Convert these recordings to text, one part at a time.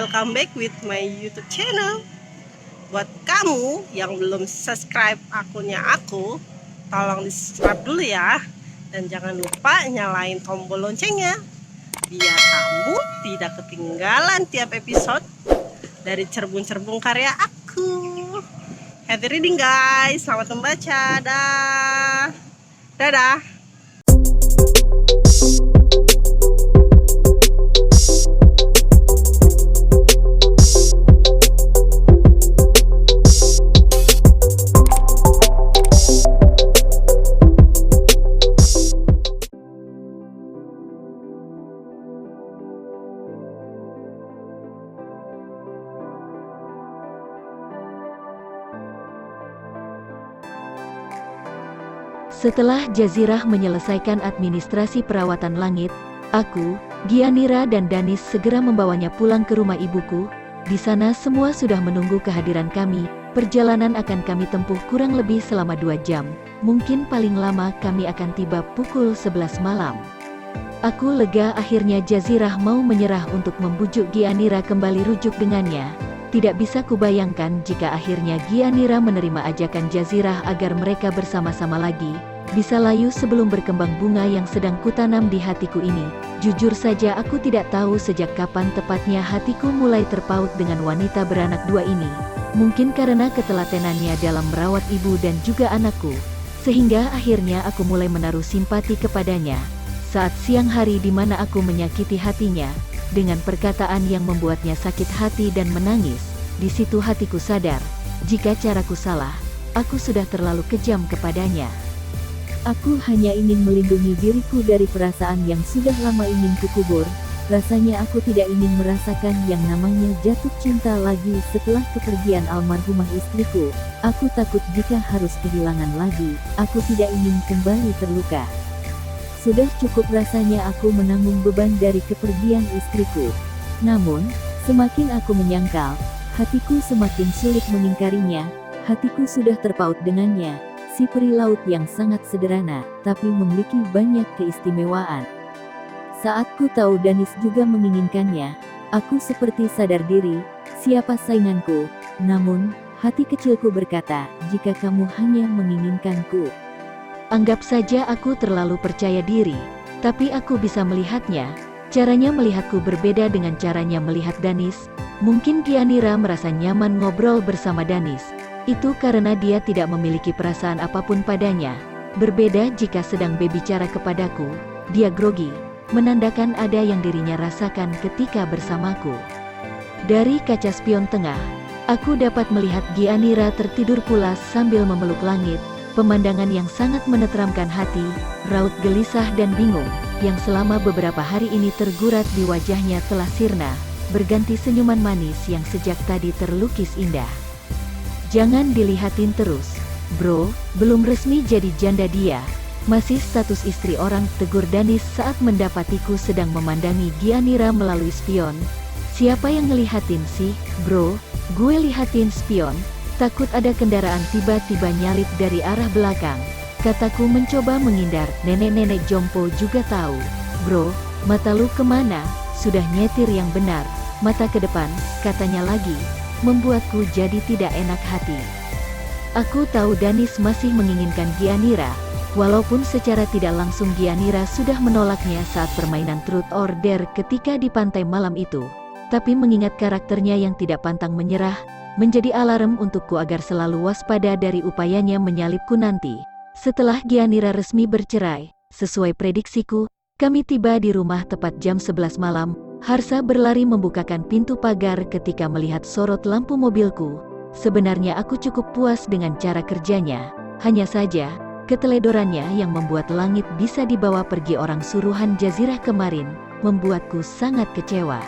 welcome back with my YouTube channel. Buat kamu yang belum subscribe akunnya aku, tolong di subscribe dulu ya. Dan jangan lupa nyalain tombol loncengnya, biar kamu tidak ketinggalan tiap episode dari cerbung-cerbung karya aku. Happy reading guys, selamat membaca. Dadah. Setelah Jazirah menyelesaikan administrasi perawatan langit, aku, Gianira dan Danis segera membawanya pulang ke rumah ibuku. Di sana semua sudah menunggu kehadiran kami. Perjalanan akan kami tempuh kurang lebih selama 2 jam. Mungkin paling lama kami akan tiba pukul 11 malam. Aku lega akhirnya Jazirah mau menyerah untuk membujuk Gianira kembali rujuk dengannya. Tidak bisa kubayangkan jika akhirnya Gianira menerima ajakan Jazirah agar mereka bersama-sama lagi. Bisa layu sebelum berkembang bunga yang sedang kutanam di hatiku ini. Jujur saja aku tidak tahu sejak kapan tepatnya hatiku mulai terpaut dengan wanita beranak 2 ini. Mungkin karena ketelatenannya dalam merawat ibu dan juga anakku, sehingga akhirnya aku mulai menaruh simpati kepadanya. Saat siang hari di mana aku menyakiti hatinya, dengan perkataan yang membuatnya sakit hati dan menangis, di situ hatiku sadar, jika caraku salah, aku sudah terlalu kejam kepadanya. Aku hanya ingin melindungi diriku dari perasaan yang sudah lama ingin kukubur. Rasanya aku tidak ingin merasakan yang namanya jatuh cinta lagi setelah kepergian almarhumah istriku. Aku takut jika harus kehilangan lagi, aku tidak ingin kembali terluka. Sudah cukup rasanya aku menanggung beban dari kepergian istriku. Namun, semakin aku menyangkal, hatiku semakin sulit mengingkarinya. Hatiku sudah terpaut dengannya. Si peri laut yang sangat sederhana, tapi memiliki banyak keistimewaan. Saat ku tahu Danis juga menginginkannya, aku seperti sadar diri, siapa sainganku. Namun, hati kecilku berkata, jika kamu hanya menginginkanku. Anggap saja aku terlalu percaya diri, tapi aku bisa melihatnya. Caranya melihatku berbeda dengan caranya melihat Danis. Mungkin Gianira merasa nyaman ngobrol bersama Danis. Itu karena dia tidak memiliki perasaan apapun padanya. Berbeda jika sedang berbicara kepadaku, dia grogi, menandakan ada yang dirinya rasakan ketika bersamaku. Dari kaca spion tengah, aku dapat melihat Gianira tertidur pulas sambil memeluk langit. Pemandangan yang sangat menenteramkan hati, raut gelisah dan bingung, yang selama beberapa hari ini tergurat di wajahnya telah sirna, berganti senyuman manis yang sejak tadi terlukis indah. Jangan dilihatin terus, bro, belum resmi jadi janda dia. Masih status istri orang, tegur Danis saat mendapatiku sedang memandangi Gianira melalui spion. Siapa yang ngelihatin sih, bro? Gue lihatin spion. Takut ada kendaraan tiba-tiba nyalip dari arah belakang. Kataku mencoba menghindar, nenek-nenek jompo juga tahu. Bro, mata lu kemana? Sudah nyetir yang benar. Mata ke depan, katanya lagi. Membuatku jadi tidak enak hati. Aku tahu Danis masih menginginkan Gianira, walaupun secara tidak langsung Gianira sudah menolaknya saat permainan truth or dare ketika di pantai malam itu. Tapi mengingat karakternya yang tidak pantang menyerah, menjadi alarm untukku agar selalu waspada dari upayanya menyalipku nanti. Setelah Gianira resmi bercerai, sesuai prediksiku, kami tiba di rumah tepat jam 11 malam. Harsa berlari membukakan pintu pagar ketika melihat sorot lampu mobilku. Sebenarnya aku cukup puas dengan cara kerjanya. Hanya saja, keteledorannya yang membuat langit bisa dibawa pergi orang suruhan Jazirah kemarin, membuatku sangat kecewa.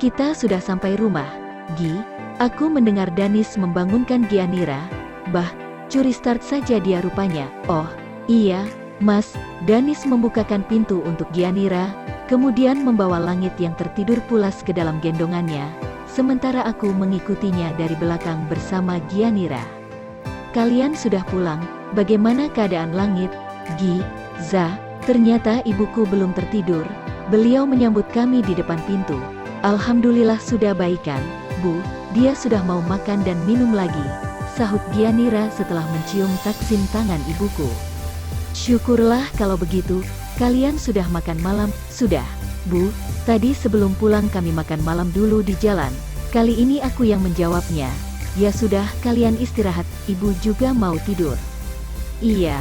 Kita sudah sampai rumah, Gi. Aku mendengar Danis membangunkan Gianira. Bah, curi start saja dia rupanya. Oh, iya, Mas. Danis membukakan pintu untuk Gianira, kemudian membawa langit yang tertidur pulas ke dalam gendongannya, sementara aku mengikutinya dari belakang bersama Gianira. Kalian sudah pulang, bagaimana keadaan langit? Gi, Za, ternyata ibuku belum tertidur. Beliau menyambut kami di depan pintu. Alhamdulillah sudah baikan, Bu, dia sudah mau makan dan minum lagi, sahut Gianira setelah mencium taksim tangan ibuku. Syukurlah kalau begitu, kalian sudah makan malam, sudah, Bu, tadi sebelum pulang kami makan malam dulu di jalan, kali ini aku yang menjawabnya. Ya sudah, kalian istirahat, ibu juga mau tidur. Iya,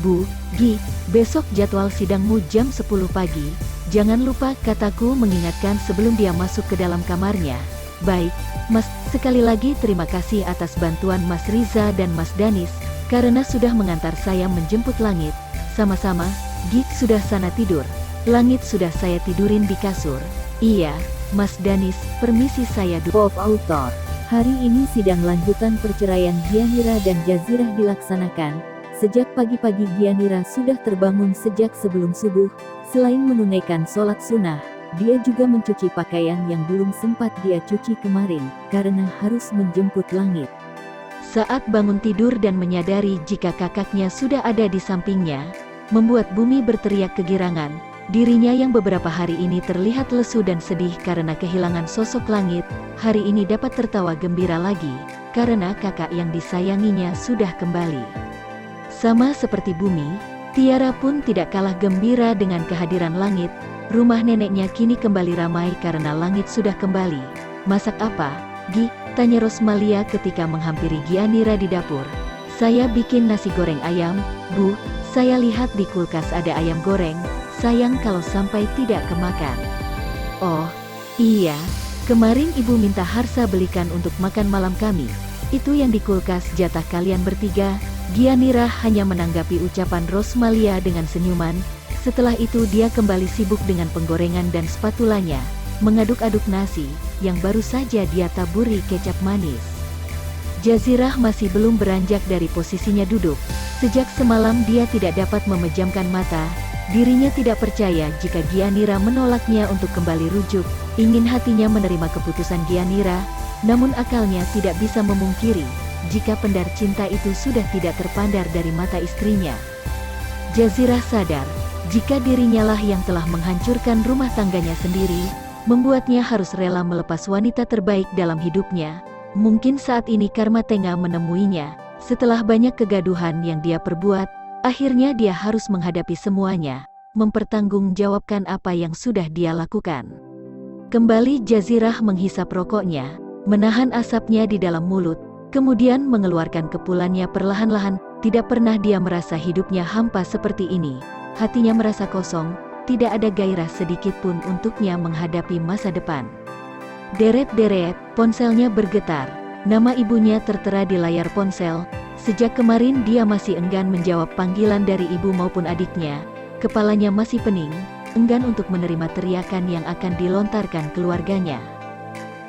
Bu, Gi, besok jadwal sidangmu jam 10 pagi, jangan lupa, kataku mengingatkan sebelum dia masuk ke dalam kamarnya. Baik, Mas, sekali lagi terima kasih atas bantuan Mas Riza dan Mas Danis, karena sudah mengantar saya menjemput Langit. Sama-sama, Gi, sudah sana tidur. Langit sudah saya tidurin di kasur. Iya, Mas Danis, permisi saya dulu. Pop Author. Hari ini sidang lanjutan perceraian Gianira dan Jazirah dilaksanakan. Sejak pagi-pagi Gianira sudah terbangun sejak sebelum subuh. Selain menunaikan sholat sunnah, dia juga mencuci pakaian yang belum sempat dia cuci kemarin, karena harus menjemput Langit. Saat bangun tidur dan menyadari jika kakaknya sudah ada di sampingnya, membuat Bumi berteriak kegirangan. Dirinya yang beberapa hari ini terlihat lesu dan sedih karena kehilangan sosok Langit, hari ini dapat tertawa gembira lagi, karena kakak yang disayanginya sudah kembali. Sama seperti Bumi, Tiara pun tidak kalah gembira dengan kehadiran Langit. Rumah neneknya kini kembali ramai karena Langit sudah kembali. Masak apa, Gi? Tanya Rosmalia ketika menghampiri Gianira di dapur. Saya bikin nasi goreng ayam, Bu. Saya lihat di kulkas ada ayam goreng. Sayang kalau sampai tidak kemakan. Oh, iya. Kemarin ibu minta Harsa belikan untuk makan malam kami. Itu yang di kulkas jatah kalian bertiga. Gianira hanya menanggapi ucapan Rosmalia dengan senyuman. Setelah itu dia kembali sibuk dengan penggorengan dan spatulanya, mengaduk-aduk nasi, yang baru saja dia taburi kecap manis. Jazirah masih belum beranjak dari posisinya duduk. Sejak semalam dia tidak dapat memejamkan mata. Dirinya tidak percaya jika Gianira menolaknya untuk kembali rujuk. Ingin hatinya menerima keputusan Gianira, namun akalnya tidak bisa memungkiri jika pendar cinta itu sudah tidak terpandar dari mata istrinya. Jazirah sadar jika dirinya lah yang telah menghancurkan rumah tangganya sendiri, membuatnya harus rela melepas wanita terbaik dalam hidupnya. Mungkin saat ini karma tengah menemuinya. Setelah banyak kegaduhan yang dia perbuat, akhirnya dia harus menghadapi semuanya, mempertanggungjawabkan apa yang sudah dia lakukan. Kembali Jazirah menghisap rokoknya, menahan asapnya di dalam mulut, kemudian mengeluarkan kepulannya perlahan-lahan. Tidak pernah dia merasa hidupnya hampa seperti ini. Hatinya merasa kosong, tidak ada gairah sedikit pun untuknya menghadapi masa depan. Deret-deret, ponselnya bergetar. Nama ibunya tertera di layar ponsel. Sejak kemarin dia masih enggan menjawab panggilan dari ibu maupun adiknya. Kepalanya masih pening, enggan untuk menerima teriakan yang akan dilontarkan keluarganya.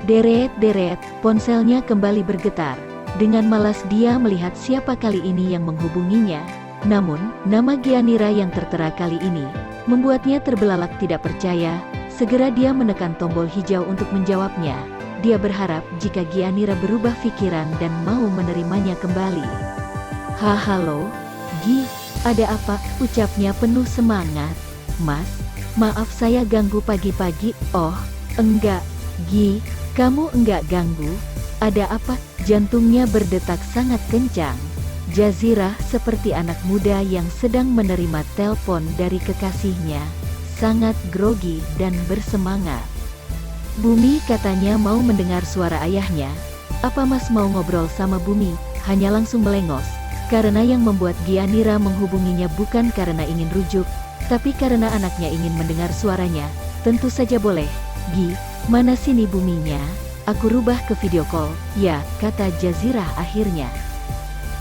Deret-deret, ponselnya kembali bergetar. Dengan malas dia melihat siapa kali ini yang menghubunginya. Namun, nama Gianira yang tertera kali ini membuatnya terbelalak tidak percaya. Segera dia menekan tombol hijau untuk menjawabnya. Dia berharap jika Gianira berubah pikiran dan mau menerimanya kembali. Halo, Gi, ada apa? Ucapnya penuh semangat. Mas, maaf saya ganggu pagi-pagi. Oh, enggak, Gi, kamu enggak ganggu. Ada apa? Jantungnya berdetak sangat kencang. Jazirah seperti anak muda yang sedang menerima telepon dari kekasihnya, sangat grogi dan bersemangat. Bumi katanya mau mendengar suara ayahnya. Apa Mas mau ngobrol sama Bumi? Hanya langsung melengos, karena yang membuat Gianira menghubunginya bukan karena ingin rujuk, tapi karena anaknya ingin mendengar suaranya. Tentu saja boleh. Gi, mana sini Buminya? Aku rubah ke video call, ya, kata Jazirah akhirnya.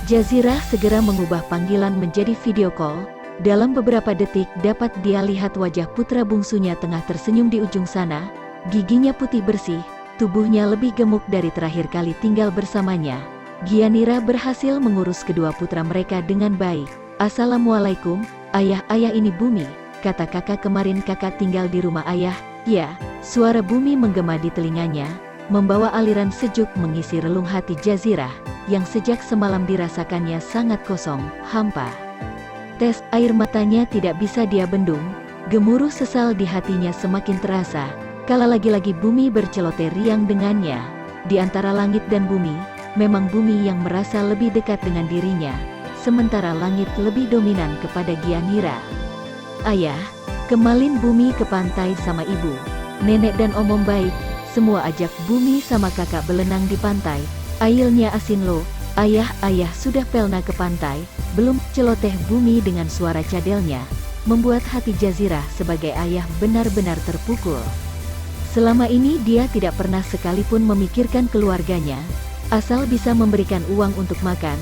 Jazirah segera mengubah panggilan menjadi video call. Dalam beberapa detik dapat dia lihat wajah putra bungsunya tengah tersenyum di ujung sana. Giginya putih bersih, tubuhnya lebih gemuk dari terakhir kali tinggal bersamanya. Gianira berhasil mengurus kedua putra mereka dengan baik. Assalamualaikum, ayah ini Bumi, kata kakak kemarin kakak tinggal di rumah ayah. Ya, suara Bumi menggema di telinganya, membawa aliran sejuk mengisi relung hati Jazirah, yang sejak semalam dirasakannya sangat kosong, hampa. Tes air matanya tidak bisa dia bendung, gemuruh sesal di hatinya semakin terasa. kala lagi-lagi bumi berceloteh riang dengannya. Di antara langit dan bumi, memang bumi yang merasa lebih dekat dengan dirinya, sementara langit lebih dominan kepada Gianira. Ayah, kemalin bumi ke pantai sama ibu. Nenek dan omom baik, semua ajak bumi sama kakak belenang di pantai. Ailnya asin lo, ayah sudah pelna ke pantai, belum. Celoteh bumi dengan suara cadelnya, membuat hati Jazirah sebagai ayah benar-benar terpukul. Selama ini dia tidak pernah sekalipun memikirkan keluarganya, asal bisa memberikan uang untuk makan,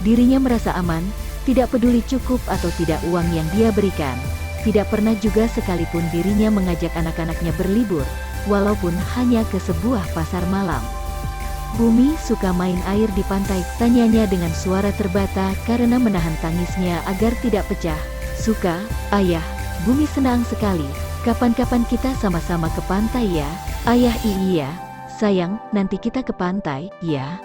dirinya merasa aman, tidak peduli cukup atau tidak uang yang dia berikan. Tidak pernah juga sekalipun dirinya mengajak anak-anaknya berlibur, walaupun hanya ke sebuah pasar malam. Bumi suka main air di pantai, tanyanya dengan suara terbata karena menahan tangisnya agar tidak pecah. Suka, ayah, bumi senang sekali. Kapan-kapan kita sama-sama ke pantai ya, ayah. Iya, sayang, nanti kita ke pantai, ya.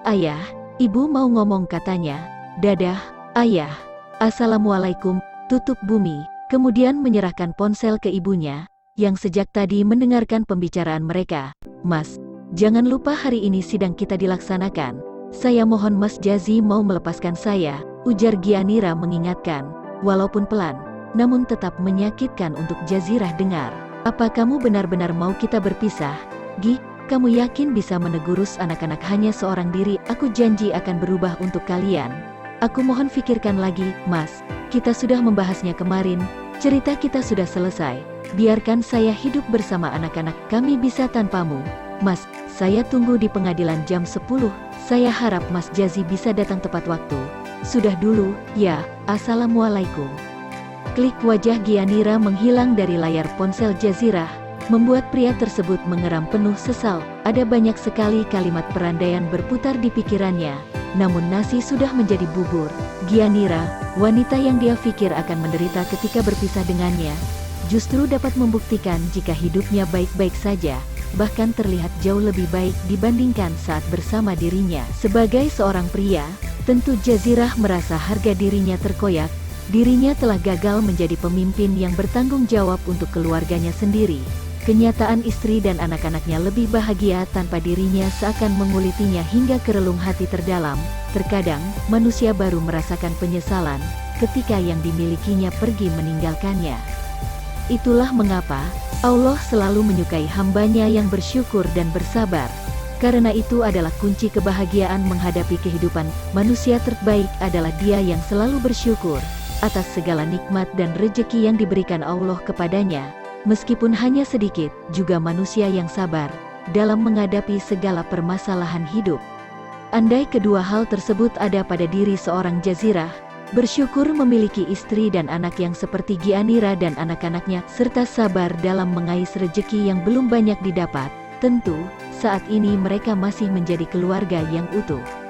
Ayah, ibu mau ngomong katanya. Dadah, ayah. Assalamualaikum, tutup bumi. Kemudian menyerahkan ponsel ke ibunya, yang sejak tadi mendengarkan pembicaraan mereka. Mas, jangan lupa hari ini sidang kita dilaksanakan. Saya mohon Mas Jazi mau melepaskan saya, ujar Gianira mengingatkan. Walaupun pelan, namun tetap menyakitkan untuk Jazirah dengar. Apa kamu benar-benar mau kita berpisah? Gi, kamu yakin bisa menegurus anak-anak hanya seorang diri? Aku janji akan berubah untuk kalian. Aku mohon pikirkan lagi, Mas. Kita sudah membahasnya kemarin, cerita kita sudah selesai. Biarkan saya hidup bersama anak-anak, kami bisa tanpamu. Mas, saya tunggu di pengadilan jam 10. Saya harap Mas Jazi bisa datang tepat waktu. Sudah dulu, ya. Assalamualaikum. Klik wajah Gianira menghilang dari layar ponsel Jazirah, membuat pria tersebut mengeram penuh sesal. Ada banyak sekali kalimat perandaian berputar di pikirannya, namun nasi sudah menjadi bubur. Gianira, wanita yang dia pikir akan menderita ketika berpisah dengannya, justru dapat membuktikan jika hidupnya baik-baik saja, bahkan terlihat jauh lebih baik dibandingkan saat bersama dirinya. Sebagai seorang pria, tentu Jazirah merasa harga dirinya terkoyak. Dirinya telah gagal menjadi pemimpin yang bertanggung jawab untuk keluarganya sendiri. Kenyataan istri dan anak-anaknya lebih bahagia tanpa dirinya seakan mengulitinya hingga ke relung hati terdalam. Terkadang, manusia baru merasakan penyesalan ketika yang dimilikinya pergi meninggalkannya. Itulah mengapa Allah selalu menyukai hambanya yang bersyukur dan bersabar. Karena itu adalah kunci kebahagiaan menghadapi kehidupan. Manusia terbaik adalah dia yang selalu bersyukur atas segala nikmat dan rejeki yang diberikan Allah kepadanya. Meskipun hanya sedikit, juga manusia yang sabar dalam menghadapi segala permasalahan hidup. Andai kedua hal tersebut ada pada diri seorang Jazirah, bersyukur memiliki istri dan anak yang seperti Gianira dan anak-anaknya, serta sabar dalam mengais rejeki yang belum banyak didapat, tentu saat ini mereka masih menjadi keluarga yang utuh.